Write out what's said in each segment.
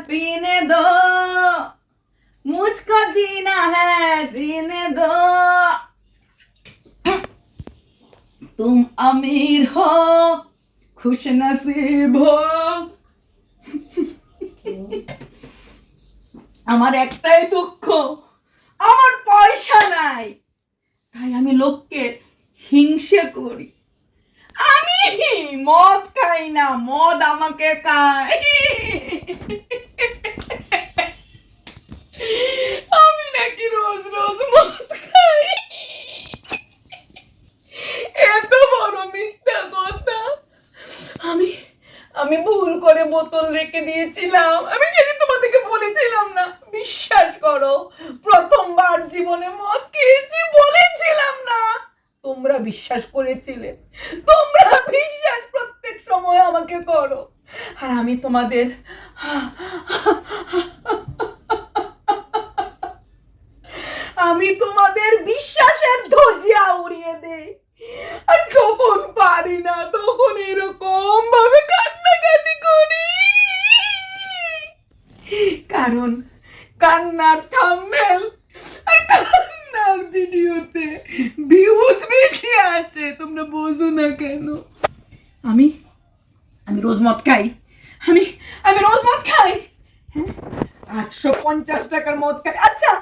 पीने दो, मुझको जीना है जीने दो। तुम अमीर हो, खुश नसीब हो। আমার একটাই দুঃখ, আমার পয়সা নাই, তাই আমি লোককে হিংসে করি। আমি মদ খাই না, মদ আমাকে খায়। আমি নাকি রোজ রোজ মদ খাই, এত বড় মিথ্যা কথা। আমি আমি ভুল করে বোতল রেখে দিয়েছিলাম। আমি সেদিন তোমাদেরকে বলেছিলাম না, বিশ্বাস করো, প্রথমবার জীবনে মদ খেয়েছি, বলেছিলাম না, তোমরা বিশ্বাস করেছিলে। তোমরা বিশ্বাস প্রত্যেক সময় আমাকে করো, আর আমি তোমাদের আমি তোমাদের বিশ্বাসের ধ্বজা উড়িয়ে দেই। আর যখন পারি না তখন এরকম ভাবে কান্নাকাটি করি, কারণ কান্নার থাম্বনেল আর কান্নার ভিডিওতে ভিউজ বেশি আসে। তোমরা বোঝো না কেন? আমি আমি রোজ মদ খাই, আমি আমি রোজ মদ খাই। 850 টাকার মদ খাই। আচ্ছা,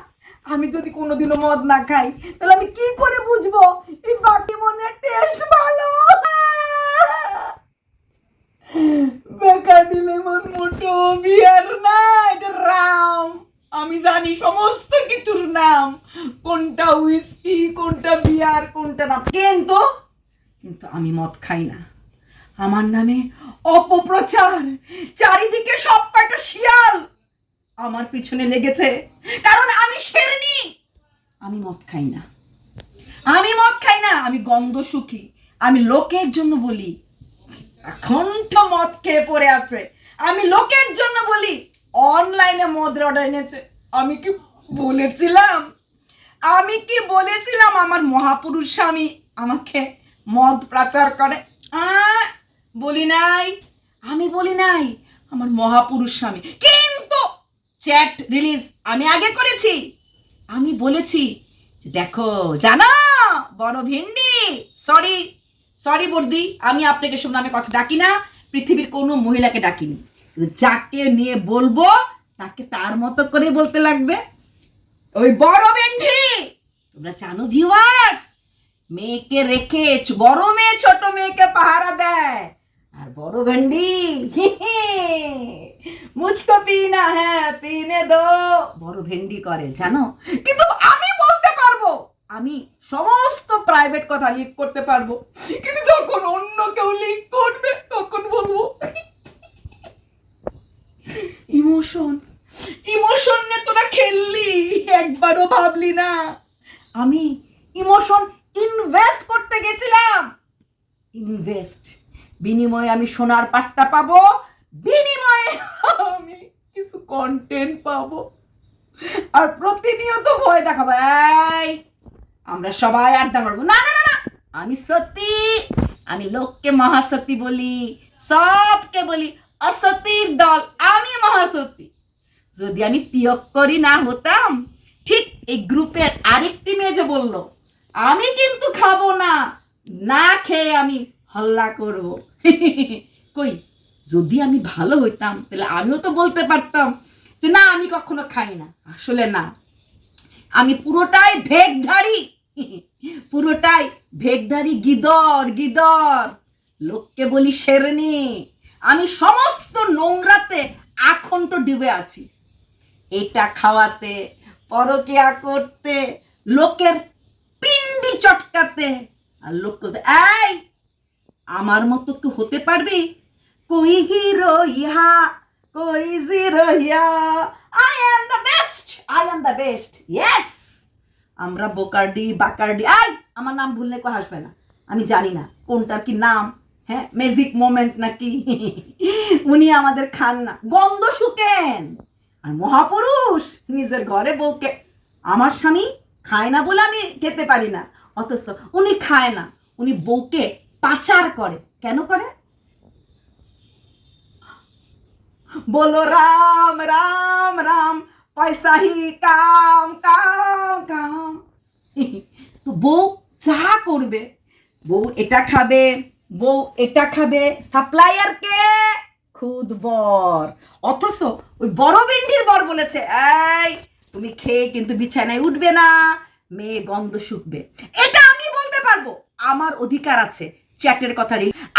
আমি যদি কোনোদিনও মদ না খাই, তাহলে আমি কি করে বুঝবো এই বাকি মনের টেস্ট ভালো? বেকারি লেমন মোটো বিয়ার না, এটা রাম। আমি জানি সমস্ত কিছুর নাম, কোনটা হুইস্কি, কোনটা বিয়ার, কোনটা না, কিন্তু কিন্তু আমি মদ খাই না। আমার নামে অপপ্রচার, চারিদিকে সব কয়টা শিয়াল আমার পিছনে লেগেছে, কারণ আমি শেরনি। আমি মদ খাই না, আমি মদ খাই না, আমি গন্ধ সুখী। আমি লোকের জন্য বলি, এখন তো মদ খেয়ে পড়ে আছে, আমি লোকের জন্য বলি অনলাইনে মদের অর্ডার এনেছে। আমি কি বলেছিলাম, আমি কি বলেছিলাম আমার মহাপুরুষ স্বামী আমাকে মদ পাচার করে? বলি নাই, আমি বলি নাই আমার মহাপুরুষ স্বামী। কিন্তু চ্যাট রিলিজ আমি আগে করেছি। আমি বলেছি যে দেখো, জানো বড় ভিন্ডি, সরি সরি বর্দি, আমি আপনাকে শুনে আমি কথা ডাকি না, পৃথিবীর কোনো মহিলাকে ডাকিনি, যাকে নিয়ে বলবো তাকে তার মতো করে বলতে লাগবে। ওই বড় ভেন্ডি, তোমরা জানো ভিউয়ার্স, মেয়েকে রেখে বড় মেয়ে ছোট মেয়েকে পাহারা দেয়, আর বড় ভেন্ডি মুঝকো পিনা হ্যাঁ পিনে দো, বড় ভেন্ডি করে জানো। কিন্তু আমি বলতে পারবো, আমি সমস্ত প্রাইভেট কথা লিক করতে পারবো, কিন্তু যখন অন্য কেউ লিক করবে তখন বলবো ইমোশন ইমোশন নিয়ে তোরা খেললি, একবারও ভাবলি না আমি ইমোশন ইনভেস্ট করতে গেছিলাম। ইনভেস্ট, বিনিময়ে আমি সোনার পাট্টা পাবো, বিনিময়ে আমি কিছু কন্টেন্ট পাবো, আর প্রতিনিয়ত ভয় দেখাবো এই আমরা সবাই আড্ডা মারবো। না না না, আমি সতী, আমি লোককে মহাসতী বলি, সবকে বলি অসতীর দল, আমি মহাসতী। যদি আমি পিয়ক্করি না হতাম, ঠিক এই গ্রুপের আরেকটি মেয়ে যে বললো আমি কিন্তু খাবো না, না খেয়ে আমি হল্লা করব, কই যদি আমি ভালো হইতাম তাহলে আমিও তো বলতে পারতাম যে না আমি কখনো খাই না। আসলে না, আমি পুরোটাই ভেগধারী, পুরোটাই ভেগধারী গিদর গিদর, লোককে বলি শেরনি। আমি সমস্ত নোংরাতে আখণ্ড ডুবে আছি, এটা খাওয়াতে, পরকিয়া করতে, লোকের পিন্ডি চটকাতে, আর লোক এই আমার মতো তো হতে পারবি? কই হিরো ইহা, কই zero yeah, I am the best, I am the best, yes. আমরা বোকার্ডি বাকার্ডি, আই আমার নাম ভুললে কেউ হাসবে না, আমি জানি না কোনটার কি নাম, হ্যাঁ ম্যাজিক মোমেন্ট নাকি, উনি আমাদের খান না, গন্ধ শুকেন। আর মহাপুরুষ নিজের ঘরে বউকে, আমার স্বামী খায় না বলে আমি খেতে পারি না, অথচ উনি খায় না, উনি বউকে পাচার করে। কেন করে? बोलो राम राम राम पैसा ही काम काम काम। তো বউ চা করবে, বউ এটা খাবে, বউ এটা খাবে, সাপ্লায়ারকে খুদ বর। অথচ ওই বড় ভেন্ডির বর বলেছে, এই তুমি খেয়ে কিন্তু বিছানায় উঠবে না, মেয়ে গন্ধ শুকবে। এটা আমি বলতে পারবো, আমার অধিকার আছে চ্যাটের কথা,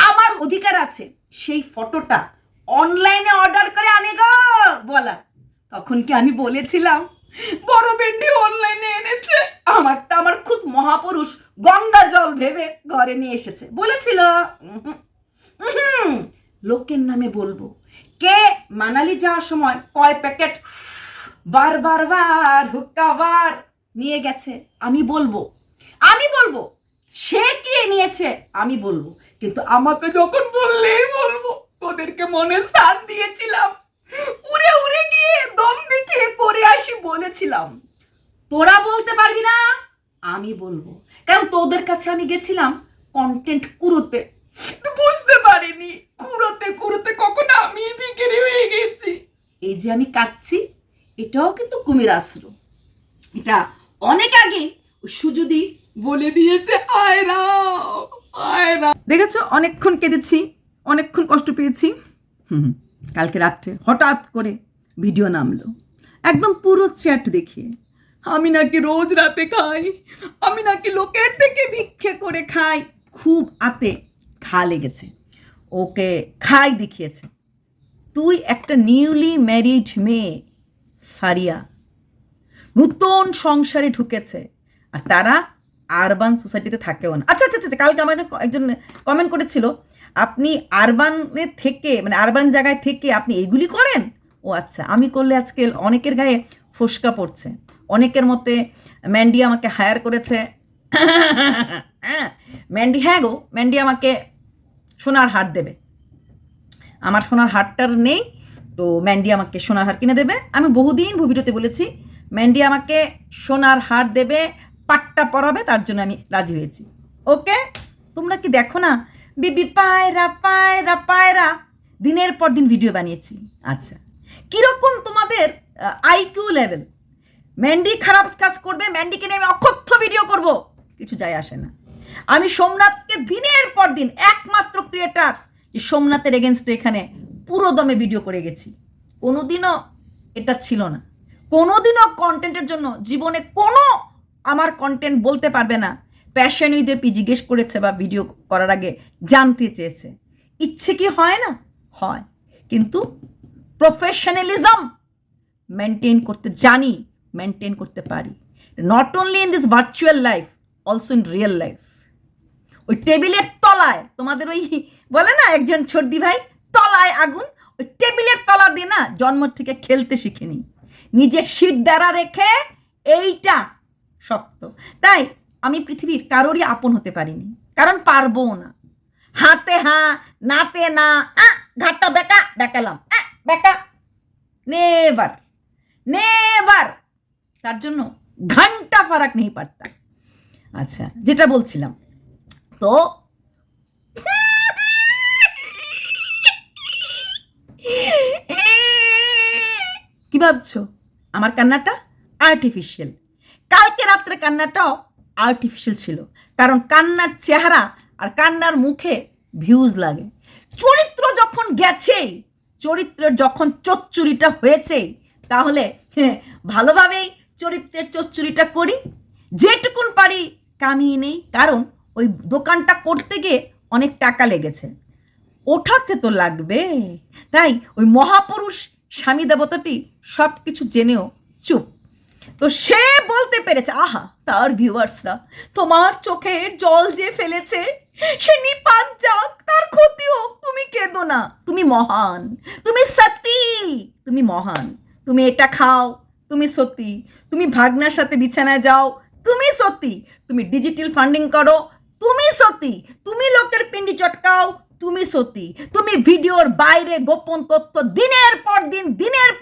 আমার অধিকার আছে সেই ফটোটা অনলাইনে অর্ডার করে আনে গো বলা। তখন কি আমি বলেছিলাম বড় ভেন্ডি অনলাইনে এনেছে, আমারটা আমার খুব মহাপুরুষ গঙ্গা জল ভেবে ঘরে নিয়ে এসেছে বলেছিল? লোকের নামে বলবো কে মানালি যাওয়ার সময় কয় প্যাকেট বার হুক্কা বার নিয়ে গেছে আমি বলবো, আমি বলবো সে কি নিয়েছে আমি বলবো। কিন্তু আমাকে যখন বললেই বলবো, তোদেরকে মনে স্থান দিয়েছিলাম, উড়ে উড়ে গিয়ে দম দেখিয়ে করে আসি বলেছিলাম। তোরা বলতে পারবি না, আমি বলবো, কারণ তোদের কাছে আমি গেছিলাম কন্টেন্ট কুড়োতে, বুঝতে পারিনি কুড়োতে কুড়োতে কখন আমি বিক্রি হয়ে গেছি। এই যে আমি কাচ্ছি, এটাও কিন্তু কুমির আশ্রম। এটা অনেক আগে সুজুদি বলে দিয়েছে, আয়রা আয়রা। দেখেছো, অনেকক্ষণ কেঁদেছি, অনেকক্ষণ কষ্ট পেয়েছি। কালকে রাত্রে হঠাৎ করে ভিডিও নামলো, একদম পুরো চ্যাট দেখিয়ে আমি নাকি রোজ রাতে খাই, আমি নাকি লোকের থেকে ভিক্ষে করে খাই। খুব আতে খা লেগেছে, ওকে খাই দেখিয়েছে। তুই একটা নিউলি ম্যারিড মেয়ে ফারিয়া, নতুন সংসারে ঢুকেছে, আর তারা আরবান সোসাইটিতে থাকেও না। আচ্ছা আচ্ছা আচ্ছা, কালকে আমার একজন কমেন্ট করেছিল, আপনি আরবানে থেকে মানে আরবান জায়গায় থেকে আপনি এগুলি করেন? ও আচ্ছা, আমি করলে আজকে অনেকের গায়ে ফোসকা পড়ছে। অনেকের মতে ম্যান্ডি আমাকে হায়ার করেছে। ম্যান্ডি, হ্যাঁ গো, ম্যান্ডি আমাকে সোনার হার দেবে। আমার সোনার হারটার নেই, তো ম্যান্ডি আমাকে সোনার হার কিনে দেবে। আমি বহুদিন ভিডিওতে বলেছি ম্যান্ডি আমাকে সোনার হার দেবে, পাট্টা পরাবে, তার জন্য আমি রাজি হয়েছি। ওকে, তোমরা কি দেখো না বিবি পায়রা পায়রা পায়রা, দিনের পর দিন ভিডিও বানিয়েছি। আচ্ছা, কীরকম তোমাদের আইকিউ লেভেল? ম্যান্ডি খারাপ কাজ করবে, ম্যান্ডিকে নিয়ে আমি অকথ্য ভিডিও করব, কিছু যায় আসে না। আমি সোমনাথকে দিনের পর দিন, একমাত্র ক্রিয়েটার যে সোমনাথের এগেনস্টে এখানে পুরো দমে ভিডিও করে গেছি। কোনোদিনও এটা ছিল না, কোনোদিনও কন্টেন্টের জন্য জীবনে কোনো আমার কন্টেন্ট বলতে পারবে না প্যাশন উইথ জিজ্ঞেস করেছে বা ভিডিও করার আগে জানতে চেয়েছে। ইচ্ছে কি হয় না? হয়, কিন্তু প্রফেশনালিজম মেনটেন করতে জানি, মেনটেন করতে পারি, not only in this virtual life, also in real life. ওই টেবিলের তলায় তোমাদের ওই বলে না একজন ছর্দি ভাই, তলায় আগুন, ওই টেবিলের তলা দিয়ে না জন্ম থেকে খেলতে শিখিনি, নিজের সিট দ্বারা রেখে এইটা শক্ত। তাই আমি পৃথিবীর কারোরই আপন হতে পারিনি, কারণ পারবো না। হাতে হ্যাঁ, নাতে না, ঘাটটা বেকা বেকালাম, বেকা, নেভার নেভার। তার জন্য ঘন্টা ফারাক নেই পারতা। আচ্ছা, যেটা বলছিলাম, তো কি ভাবছো আমার কান্নাটা আর্টিফিশিয়াল? কালকে রাত্রে কান্নাটাও আর্টিফিশিয়াল ছিল, কারণ কান্নার চেহারা আর কান্নার মুখে ভিউজ লাগে। চরিত্র যখন গেছে, চরিত্রের যখন চচ্চুরিটা হয়েছে, তাহলে ভালোভাবেই চরিত্রের চচ্চুরিটা করি, যেটুকুন পারি কামিয়ে নেই। কারণ ওই দোকানটা করতে গিয়ে অনেক টাকা লেগেছে, ওঠাতে তো লাগবে। তাই ওই মহাপুরুষ স্বামী দেবতাটি সব কিছু জেনেও চুপ। তো সে বলতে পেরেছে, আহা, তার ভিউয়ার্সরা তোমার চোখের জল যে ফেলেছে সে নিপাত যাক, তার ক্ষতি হোক, তুমি কেঁদো না, তুমি মহান, তুমি সতী, তুমি মহান, তুমি এটা খাও, তুমি সতী, তুমি ভাগনার সাথে বিছানায় যাও, তুমি সতী, তুমি ডিজিটাল ফান্ডিং করো, তুমি সতী, তুমি লোকের পিন্ডি চটকাও, তুমি সতী, তুমি ভিডিওর বাইরে গোপন তথ্য দিনের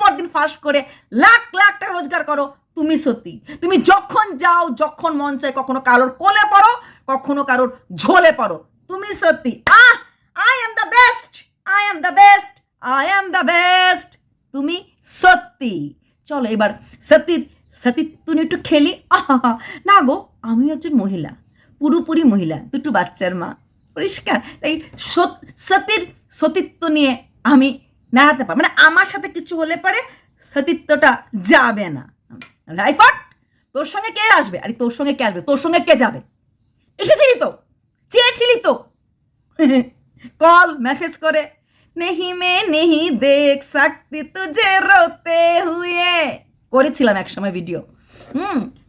পর দিন ফাঁস করে লাখ লাখ টাকা রোজগার করো, তুমি সতী। তুমি যখন যাও, যখন মন চায়, কখনো কারোর কোলে পড়ো, কখনো কারোর ঝোলে পড়ো, তুমি সতী। I am the best, I am the best, I am the best. তুমি সত্যি। চলো এবার সতীত্ব নিয়ে একটু খেলি। আহা না গো, আমিও একজন মহিলা, পুরোপুরি মহিলা, দুটো বাচ্চার মা, পরিষ্কার। তাই সতীত্ব নিয়ে আমি নাড়াতে পারি, মানে আমার সাথে কিছু হলে পরে সতীত্বটা যাবে না। লাইফট তোর সঙ্গে কে আসবে? আরে তোর সঙ্গে কে আসবে? তোর সঙ্গে কে যাবে? এসেছিলি তো, চেয়েছিলি তো। কল মেসেজ করে নেহি মে নেহি দেখ সকতি তুঝে রোতে হুয়ে করেছিলাম একসময় ভিডিও।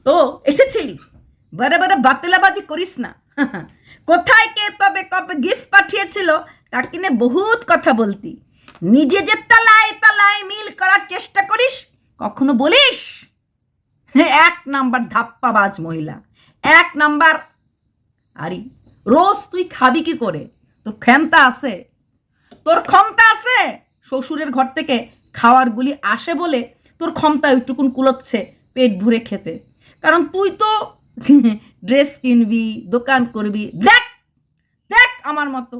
তো এসেছিলি, বড় বড় বাতেলাবাজি করিস না। কোথায় কে তবে কবে গিফট পাঠিয়েছিল তাকে নিয়ে বহুত কথা বলতি, নিজে যে তালায় তালায় মিল করার চেষ্টা করিস, কখনো বলিস? এক নাম্বার ধাপ্পাবাজ মহিলা, এক নাম্বার। আরে রোজ তুই খাবি কি করে? তোর ক্ষমতা আছে? তোর ক্ষমতা আছে? শ্বশুরের ঘর থেকে খাওয়ার গুলি আসে বলে তোর ক্ষমতা ওইটুকুন কুলোচ্ছে পেট ভরে খেতে। কারণ তুই তো ড্রেস কিনবি, দোকান করবি, দেখ দেখ আমার মতো।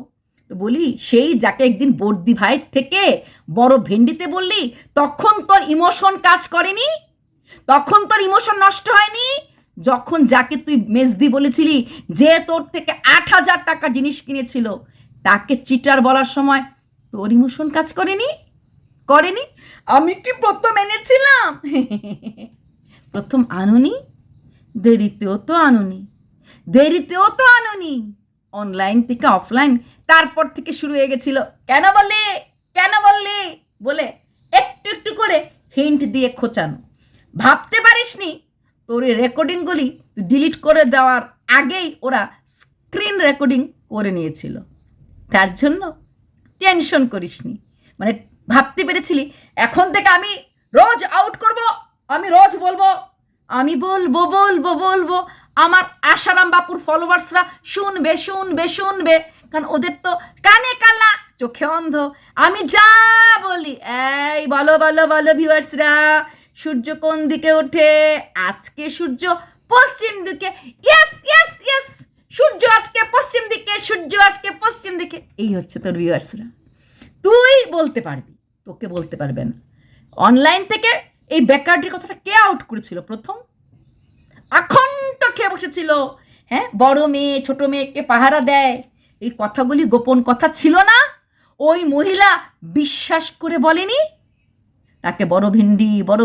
তো বলি সেই যাকে একদিন বর্দি ভাই থেকে বড় ভেন্ডিতে বললি, তখন তোর ইমোশন কাজ করেনি? তখন তোর ইমোশন নষ্ট হয়নি? যখন যাকে তুই মেজদি বলেছিলি, যে তোর থেকে 8,000 টাকা জিনিস কিনেছিল, তাকে চিটার বলার সময় তোর ইমোশন কাজ করেনি? করেনি? আমি কি প্রথম এনেছিলাম? প্রথম আনুনি, দেরিতেও তো আনুনি, দেরিতেও তো আনুনি, অনলাইন থেকে অফলাইন, তারপর থেকে শুরু হয়ে গেছিল কেন বললি, কেন বললি বলে একটু একটু করে হিন্ট দিয়ে খোঁচানো। ভাবতে পারিসনি তোর এই রেকর্ডিংগুলি ডিলিট করে দেওয়ার আগেই ওরা স্ক্রিন রেকর্ডিং করে নিয়েছিল। তার জন্য টেনশন করিসনি, মানে ভাবতে পেরেছিলি এখন থেকে আমি রোজ আউট করব, আমি রোজ বলবো, আমি বলবো বলবো বলবো, আমার আশারাম বাপুর ফলোয়ার্সরা শুনবে শুনবে শুনবে, কারণ ওদের তো কানে কালা চোখে অন্ধ। আমি যা বলি, এই বলো বলো বলো ভিউয়ার্সরা, সূর্য কোন দিকে ওঠে? আজকে সূর্য পশ্চিম দিকে। ইয়েস ইয়েস ইয়েস, সূর্য আজকে পশ্চিম দিকে, সূর্য আজকে পশ্চিম দিকে। এই হচ্ছে তোর ভিউয়ার্সরা। তুই বলতে পারবি, তোকে বলতে পারবে না। অনলাইন থেকে এই বেকারটির কথাটা কে আউট করেছিল প্রথম? আখণ্ড খেয়ে বসেছিল। হ্যাঁ, বড় মেয়ে ছোট মেয়েকে পাহারা দেয়, এই কথাগুলি গোপন কথা ছিল না? ওই মহিলা বিশ্বাস করে বলেনি? তাকে বড়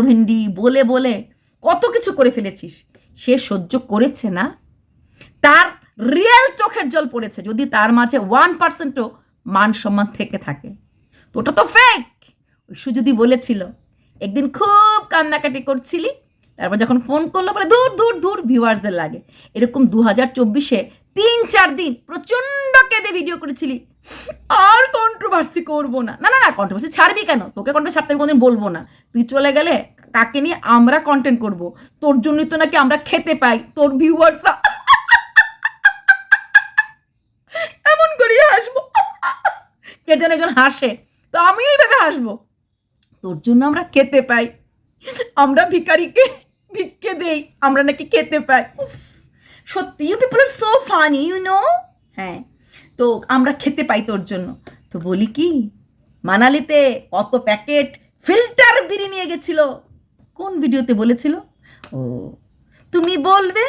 ভেন্ডি বলে বলে কত কিছু করে ফেলেছিস, সে সহ্য করেছে না? তার রিয়েল চোখের জল পড়েছে যদি তার মাঝে 1%ও মান সম্মান থেকে থাকে। তো ওটা তো ফেক। সুজুদি বলেছিল একদিন খুব কান্নাকাটি করছিলি, তারপর যখন ফোন করলো বলে দূর দূর দূর ভিউয়ার্সদের লাগে। এরকম 2024-এ 3-4 দিন প্রচণ্ড কেঁদে ভিডিও করেছিলি, আর কন্ট্রোভার্সি করবো না। না না না, কন্ট্রোভার্সি ছাড়বি কেন? তোকে কন্ট্রোভার্সি ছাড়তে আমি কোনদিন বলবো না। তুই চলে গেলে কাকে নিয়ে আমরা কন্টেন্ট করব? তোর জন্যই তো নাকি আমরা খেতে পাই, তোর ভিউয়ার্সরা এমন করিয়ে হাসবো, কে যেন একজন হাসে, তো আমিও এইভাবে হাসবো। তোর জন্য আমরা খেতে পাই, আমরা ভিখারিকে ভিক্ষে দেই, আমরা নাকি খেতে পাই। সত্যি you people are so funny, you know. হ্যাঁ, তো আমরা খেতে পাই তোর জন্য। তো বলি কি, মানালিতে কত প্যাকেট ফিল্টার বিড়ি নিয়ে গেছিল, কোন ভিডিওতে বলেছিল? ও তুমি বলবে,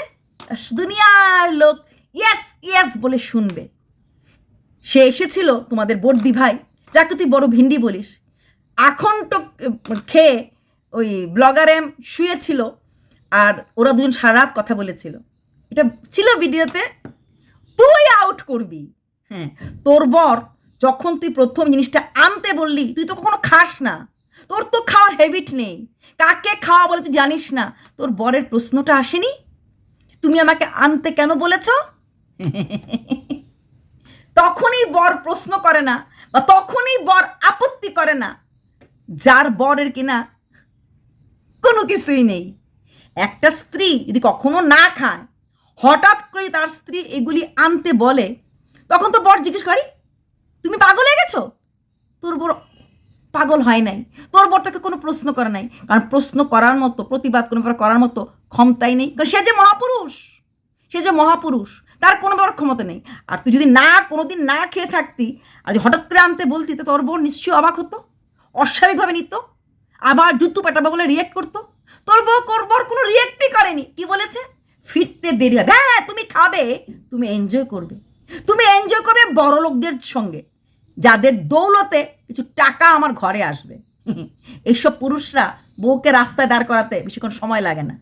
দুনিয়ার লোক ইয়েস ইয়েস বলে শুনবে। সে এসেছিল তোমাদের বর্দি ভাই, যাকে তুই বড় ভিন্ডি বলিস, আখণ্ড খেয়ে ওই ব্লগার শুয়েছিল, আর ওরা দুজন সারা রাত কথা বলেছিল। এটা ছিল ভিডিওতে। তুই আউট করবি। হ্যাঁ, তোর বর যখন তুই প্রথম জিনিসটা আনতে বললি, তুই তো কখনো খাস না, তোর তো খাওয়ার হ্যাবিট নেই, কাকে খাওয়া বলে তুই জানিস না। তোর বরের প্রশ্নটা আসেনি তুমি আমাকে আনতে কেন বলেছ? তখনই বর প্রশ্ন করে না, বা তখনই বর আপত্তি করে না যার বরের কিনা কোনো কিছুই নেই। একটা স্ত্রী যদি কখনো না খায়, হঠাৎ করে তার স্ত্রী এগুলি আনতে বলে, তখন তো বর জিজ্ঞেস করি তুমি পাগল হয়ে গেছো? তোর বর পাগল হয় নাই, তোর বর তাকে কোনো প্রশ্ন করে নাই, কারণ প্রশ্ন করার মতো, প্রতিবাদ কোনো ব্যাপার করার মতো ক্ষমতাই নেই, কারণ সে যে মহাপুরুষ, সে যে মহাপুরুষ, তার কোনো ব্যাপার ক্ষমতা নেই। আর তুই যদি না কোনোদিন না খেয়ে থাকতি, আর হঠাৎ করে আনতে বলতি, তো তোর বর নিশ্চয়ই অবাক হতো। অস্বাভাবিকভাবে নিত, আবার জুতো পেটাবে বলে রিয়েক্ট করতো। তোর বর কোনো রিয়েক্টই করেনি। কি বলেছে? ফিরতে দেরি হবে। হ্যাঁ, তুমি খাবে, তুমি এনজয় করবে, তুমি এনজয় করবে বড় লোকদের সঙ্গে, যাদের দৌলতে কিছু টাকা আমার ঘরে আসবে। এইসব পুরুষরা বউকে রাস্তায় দাঁড় করাতে বেশিক্ষণ সময় লাগে না।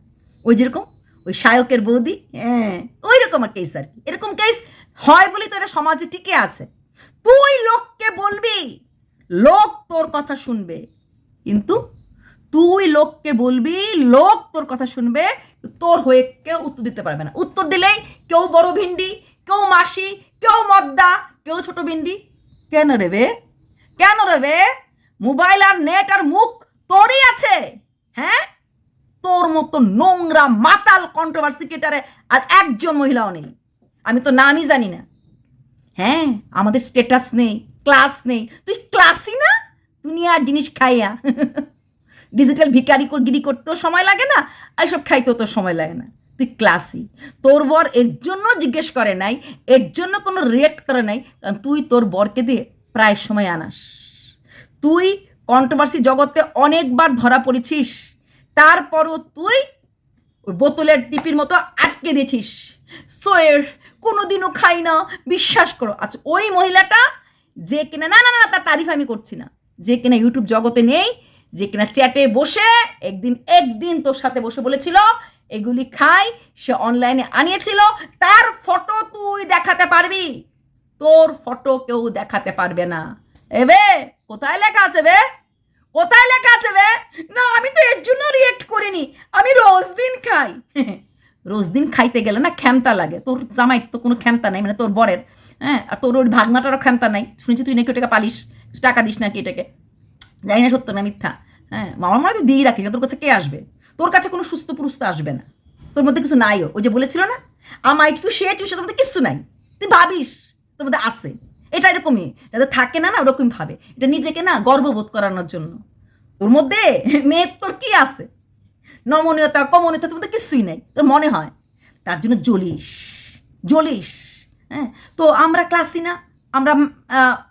ওই যেরকম ওই শায়কের বৌদি, হ্যাঁ ওই রকম আর কেস আর কি। এরকম কেস হয় বলেই তো এটা সমাজে টিকে আছে। তুই লোককে বলবি, লোক তোর কথা শুনবে, কিন্তু তুই লোককে বলবি, লোক তোর কথা শুনবে, তোর হয়ে কেউ উত্তর দিতে পারবে না। উত্তর দিলেই কেউ বড় ভিন্ডি, কেউ মাসি, কেউ মদ্দা, কেউ ছোট ভিন্ডি। কেন রে বে? কেন রে বে? মোবাইল আর নেট আর মুখ তোরই আছে। হ্যাঁ, তোর মতো নোংরা মাতাল কন্ট্রোভার্সি ক্রিয়েটারে আর একজন মহিলাও নেই। আমি তো নামই জানি না। হ্যাঁ, আমাদের স্ট্যাটাস নেই, ক্লাস নেই। তুই ক্লাসই না, দুনিয়ার জিনিস খাইয়া। ডিজিটাল গিরি করতেও সময় লাগে না, আর সব খাইতেও তো সময় লাগে না। তুই ক্লাসই। তোর বর এর জন্য জিজ্ঞেস করে নাই, এর জন্য কোনো রিয়েক্ট করে নাই, কারণ তুই তোর বরকে দিয়ে প্রায় সময় আনাস। তুই কন্ট্রোভার্সি জগতে অনেকবার ধরা পড়েছিস, তারপরও তুই ওই বোতলের টিপির মতো আটকে দিয়েছিস। সোয়ের কোনোদিনও খাই না, বিশ্বাস করো। আচ্ছা, ওই মহিলাটা যে কিনা, না না না তার তারিফ আমি করছি না, যে কিনা ইউটিউব জগতে নেই, যে কিনা চ্যাটে বসে একদিন তোর সাথে বসে বলেছিল এগুলি খাই, সে অনলাইনে আনিয়েছিল, তার ফটো তুই দেখাতে পারবি? তোর ফটো কেউ দেখাতে পারবে না। এবে কোথায় লেখা আছে বে? কোথায় লেখা আছে বে? না আমি তো এর জন্য রিয়েক্ট করিনি, আমি রোজ দিন খাই। রোজ দিন খাইতে গেলে না ক্ষমতা লাগে। তোর জামাই তো কোনো ক্ষমতা নাই, মানে তোর বরের। হ্যাঁ, আর তোর ওর ভাগনাটারও ক্ষমতা নাই। শুনেছি তুই নাকি ওটাকে পালিস, টাকা দিস নাকি এটাকে। জানি না সত্য না মিথ্যা। হ্যাঁ, মামার মনে তুই দিয়েই রাখিস, তোর কাছে কে আসবে? তোর কাছে কোনো সুস্থ পুরুষ তো আসবে না। তোর মধ্যে কিছু নাইও। ওই যে বলেছিল না, আমার একটু সে তোর মধ্যে কিচ্ছু নাই। তুই ভাবিস তোর মধ্যে আসে। এটা এরকমই, যাদের থাকে না না ওরকম ভাবে। এটা নিজেকে না গর্ববোধ করানোর জন্য। তোর মধ্যে মেয়ের তোর কি আছে? নমনীয়তা, কমনীয়তা তোর মধ্যে কিছুই নেই। তোর মনে হয় তার জন্য জ্বলিস। হ্যাঁ, তো আমরা ক্লাসি না, আমরা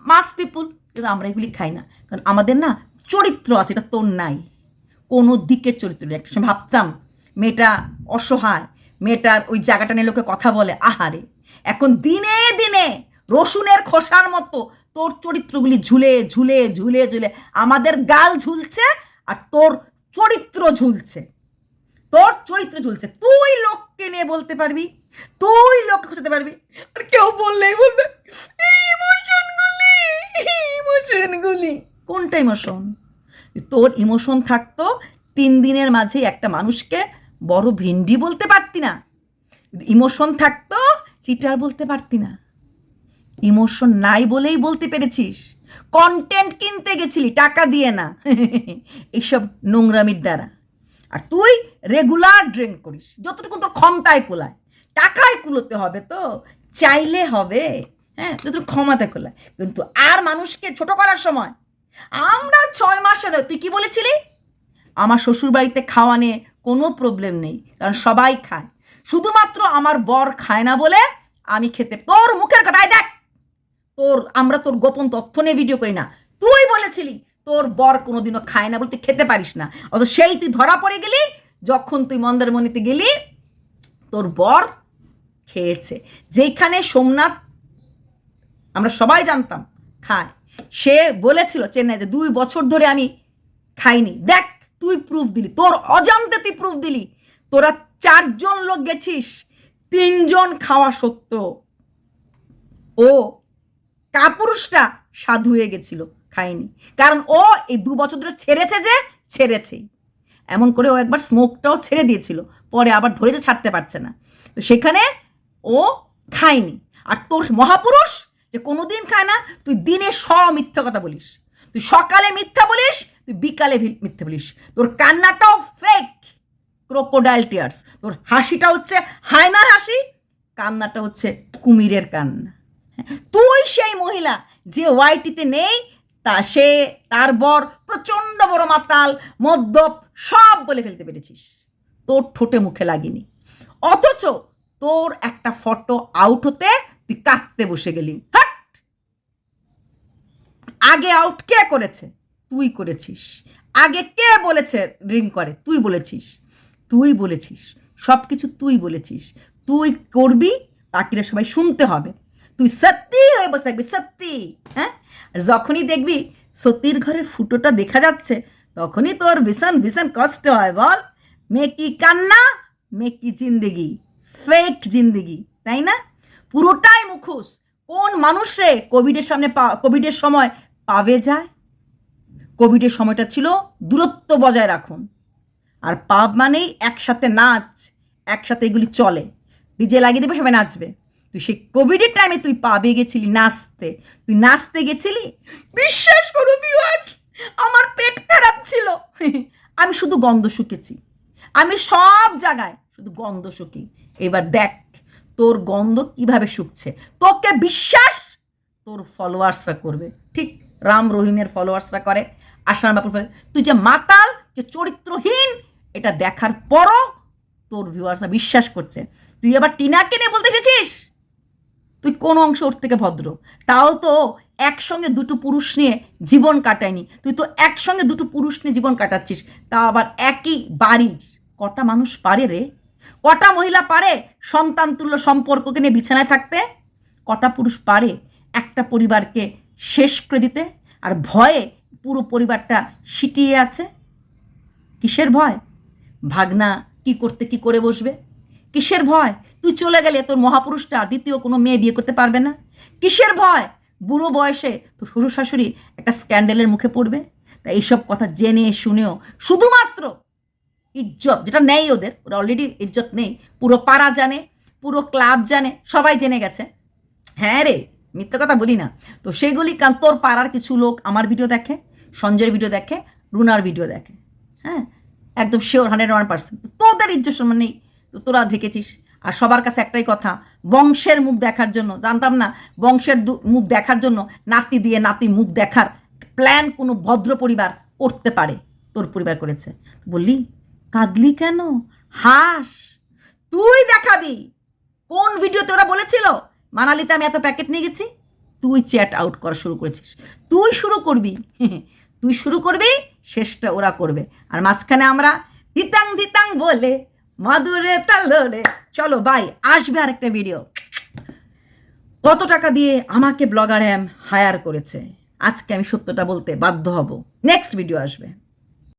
মাস পিপুল, কিন্তু আমরা এগুলি খাই না, কারণ আমাদের না চরিত্র আছে, এটা তোর নাই। কোনো দিকের চরিত্র নেই। একটা সময় ভাবতাম মেয়েটা অসহায়, মেয়েটার ওই জায়গাটা নিয়ে লোকে কথা বলে, আহারে। এখন দিনে দিনে রসুনের খোসার মতো তোর চরিত্রগুলি ঝুলে ঝুলে ঝুলে ঝুলে আমাদের গাল ঝুলছে, আর তোর চরিত্র ঝুলছে। তোর চরিত্র ঝুলছে। তুই লোককে নিয়ে বলতে পারবি, তুই লোককে খোঁজাতে পারবি, আর কেউ বললেই বলবে ইমোশনগুলি। কোনটা ইমোশন? তোর ইমোশন থাকতো 3 দিনের মাঝে একটা মানুষকে বড় ভিন্ডি বলতে পারতি না। ইমোশন থাকতো চিটার বলতে পারতি না। ইমোশন নাই বলেই বলতে পেরেছিস। কন্টেন্ট কিনতে গেছিলি টাকা দিয়ে না, এইসব নোংরামির দ্বারা। আর তুই রেগুলার ড্রিঙ্ক করিস, যতটুকু তোর ক্ষমতায় কুলায়। টাকায় কুলোতে হবে তো, চাইলে হবে। হ্যাঁ, যতটুকু ক্ষমতায় কুলায়। কিন্তু আর মানুষকে ছোট করার সময় আমরা 6 মাসের, তুই কি বলেছিলি? আমার শ্বশুর বাড়িতে খাওয়া নিয়ে কোনো প্রবলেম নেই, কারণ সবাই খায়, শুধুমাত্র আমার বর খায় না বলে আমি খেতে। তোর মুখের কথায় দেখ, আমরা তোর গোপন তথ্য নিয়ে ভিডিও করি না। তুই বলেছিলি তোর বর কোনোদিনও খায় না বলতে খেতে পারিস না, অত সেই তুই ধরা পড়ে গেলি যখন তুই মন্দারমণিতে গেলি। তোর বর খেয়েছে, যেখানে সোমনাথ আমরা সবাই জানতাম খায়, সে বলেছিল চেন্নাইতে 2 বছর ধরে আমি খাইনি। দেখ, তুই প্রুফ দিলি, তোর অজান্তে তুই প্রুফ দিলি। তোরা 4 জন লোক গেছিস, 3 জন খাওয়া সত্য ও কাপুরুষটা সাধু হয়ে গেছিল, খায়নি। কারণ ও এই 2 বছর ধরে ছেড়েছেই। এমন করে ও একবার স্মোকটাও ছেড়ে দিয়েছিল, পরে আবার ধরে যে ছাড়তে পারছে না, তো সেখানে ও খায়নি। আর তোর মহাপুরুষ যে কোনোদিন খায় না, তুই দিনে মিথ্যা কথা বলিস। তুই সকালে মিথ্যা বলিস, তুই বিকালে মিথ্যা বলিস। তোর কান্নাটাও ফেক, ক্রোকোডাইল টিয়ার্স। তোর হাসিটা হচ্ছে হায়নার হাসি, কান্নাটা হচ্ছে কুমিরের কান্না। তুই সেই মহিলা যে ওয়াইটিতে নেই, তার বর প্রচণ্ড বড় মাতাল, মদ্যপ, সব বলে ফেলতে পেরেছিস। তোর ঠোঁটে মুখে লাগেনি, অথচ তোর একটা ফটো আউট হতে তুই কাঁদতে বসে গেলি। আগে আউট কে করেছে? তুই করেছিস। আগে কে বলেছে ড্রিঙ্ক করে? তুই বলেছিস সব কিছু তুই বলেছিস। তুই করবি, বাকিরা সবাই শুনতে হবে। তুই সত্যি হয়ে বসে থাকবি, সত্যি। হ্যাঁ, আর যখনই দেখবি সত্যির ঘরের ফুটোটা দেখা যাচ্ছে, তখনই তোর ভীষণ ভীষণ কষ্ট হয়। বল, মে কি কান্না, মে কি জিন্দেগি, ফেক জিন্দেগি, তাই না? পুরোটাই মুখোশ। কোন মানুষ রে কোভিডের সময় পাবে যায়? কোভিডের সময়টা ছিল দূরত্ব বজায় রাখুন। আর পাব মানেই একসাথে নাচ, একসাথে এগুলি চলে, ডিজে লাগিয়ে দেবে, সবাই নাচবে। তুই সেই কোভিডের টাইমে তুই পাবে গেছিলি নাচতে, তুই নাচতে গেছিলি। বিশ্বাস করো ভিউয়ার্স, আমার পেট খারাপ ছিল। আমি শুধু গন্ধ শুকেছি, আমি সব জায়গায় শুধু গন্ধ শুকি। এবার দেখ তোর গন্ধ কিভাবে শুকছে। তোকে বিশ্বাস তোর ফলোয়ার্সরা করবে, ঠিক রাম রহিমের ফলোয়ার্সরা করে, আসার বাপুর। তুই যে মাতাল, যে চরিত্রহীন, এটা দেখার পরও তোর ভিউয়ার্সরা বিশ্বাস করছে। তুই আবার টিনাকে নিয়ে বলতে এসেছিস তুই কোন অংশ ওর থেকে ভদ্র? তাও তো একসঙ্গে দুটো পুরুষ নিয়ে জীবন কাটায়নি, তুই তো একসঙ্গে দুটো পুরুষ নিয়ে জীবন কাটাচ্ছিস, তা আবার একই বাড়ির। কটা মানুষ পারে রে? কটা মহিলা পারে সন্তান তুল্য সম্পর্ককে নিয়ে বিছানায় থাকতে? কটা পুরুষ পারে একটা পরিবারকে শেষ করে দিতে? আর ভয়ে পুরো পরিবারটা সিটিয়ে আছে। কিসের ভয়? ভাগনা কি করে বসবে? কিসের ভয়? তুই চলে গেলে তোর মহাপুরুষটা দ্বিতীয় কোনো মেয়ে বিয়ে করতে পারবে না? কিসের ভয়? বুড়ো বয়সে তোর শ্বশুর শাশুড়ি একটা স্ক্যান্ডেলের মুখে পড়বে? তাই এইসব কথা জেনে শুনেও শুধুমাত্র ইজ্জত যেটা নেই ওদের, ওরা অলরেডি ইজ্জত নেই, পুরো পাড়া জানে, পুরো ক্লাব জানে, সবাই জেনে গেছে। হ্যাঁ রে, মিথ্যে কথা বলি না। তো সেগুলি কারণ তোর পাড়ার কিছু লোক আমার ভিডিও দেখে, সঞ্জয়ের ভিডিও দেখে, রুনার ভিডিও দেখে। হ্যাঁ, একদম শিওর 101%। তোদের ইজ্জত সম্মান নেই, তো তোরা ঢেকেছিস। আর সবার কাছে একটাই কথা, বংশের মুখ দেখার জন্য, জানতাম না বংশের মুখ দেখার জন্য নাতি দিয়ে নাতি মুখ দেখার প্ল্যান কোনো ভদ্র পরিবার করতে পারে। তোর পরিবার করেছে। বললি কাঁদলি কেন? হাস, তুই দেখাবি কোন ভিডিওতে ওরা বলেছিল মানালিতে আমি এত প্যাকেট নিয়ে গেছি। তুই চ্যাট আউট করা শুরু করেছিস, তুই শুরু করবি, শেষটা ওরা করবে। আর মাঝখানে আমরা ধিতাং ধিতাং বলে মাদুরে তাললে। চলো বাই, আসবে আরেকটা ভিডিও। কত টাকা দিয়ে আমাকে ব্লগার হায়ার করেছে, আজকে আমি সত্যটা বলতে বাধ্য হব। নেক্সট ভিডিও আসবে।